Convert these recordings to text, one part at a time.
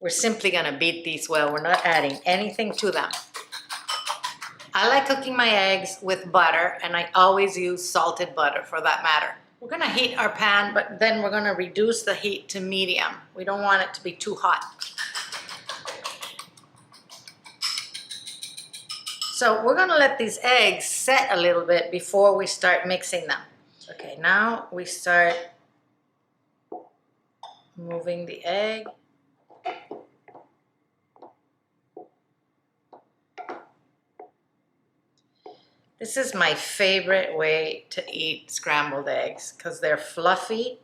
We're simply gonna beat these well. We're not adding anything to them. I like cooking my eggs with butter, and I always use salted butter for that matter. We're gonna heat our pan, but then we're gonna reduce the heat to medium. We don't want it to be too hot. So we're gonna let these eggs set a little bit before we start mixing them. Okay, now we start moving the egg. This is my favorite way to eat scrambled eggs because they're fluffy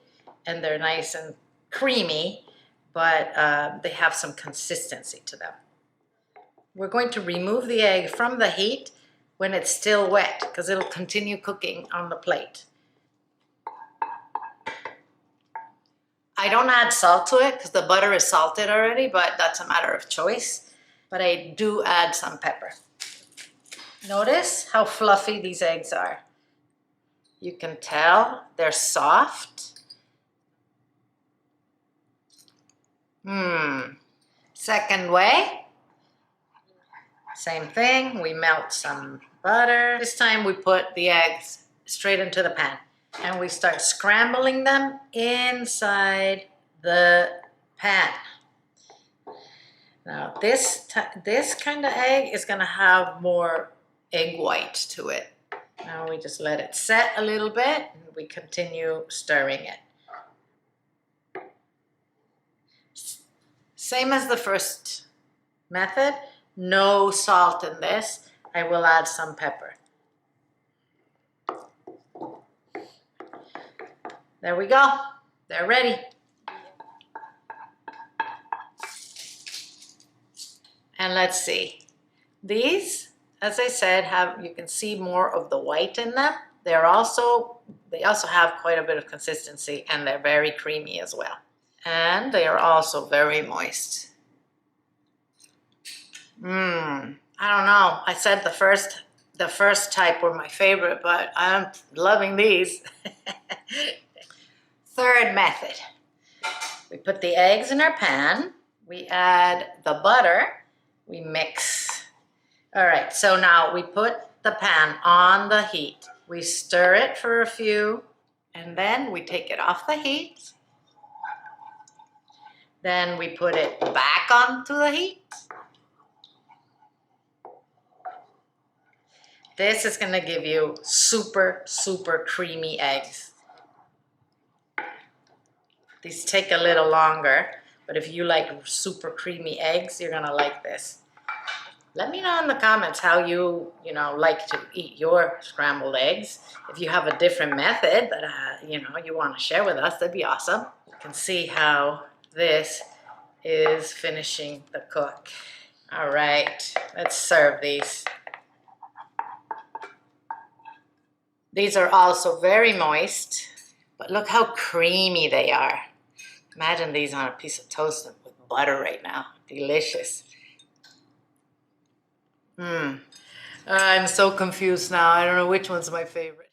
and they're nice and creamy, but they have some consistency to them. We're going to remove the egg from the heat when it's still wet because it'll continue cooking on the plate. I don't add salt to it because the butter is salted already, but that's a matter of choice. But I do add some pepper. Notice how fluffy these eggs are. You can tell they're soft. Second way. Same thing, we melt some butter. This time we put the eggs straight into the pan and we start scrambling them inside the pan. Now this kind of egg is gonna have more egg white to it. Now we just let it set a little bit and we continue stirring it. Same as the first method, no salt in this. I will add some pepper. There we go, they're ready. And let's see, these, as I said, you can see more of the white in them. They also have quite a bit of consistency and they're very creamy as well. And they are also very moist. I don't know. I said the first type were my favorite, but I'm loving these. Third method. We put the eggs in our pan. We add the butter. We mix. All right, so now we put the pan on the heat. We stir it for a few, and then we take it off the heat. Then we put it back onto the heat. This is gonna give you super, super creamy eggs. These take a little longer, but if you like super creamy eggs, you're gonna like this. Let me know in the comments how you like to eat your scrambled eggs. If you have a different method that you want to share with us, that'd be awesome. You can see how this is finishing the cook. All right, let's serve these. These are also very moist, but look how creamy they are. Imagine these on a piece of toast with butter right now. Delicious. I'm so confused now. I don't know which one's my favorite.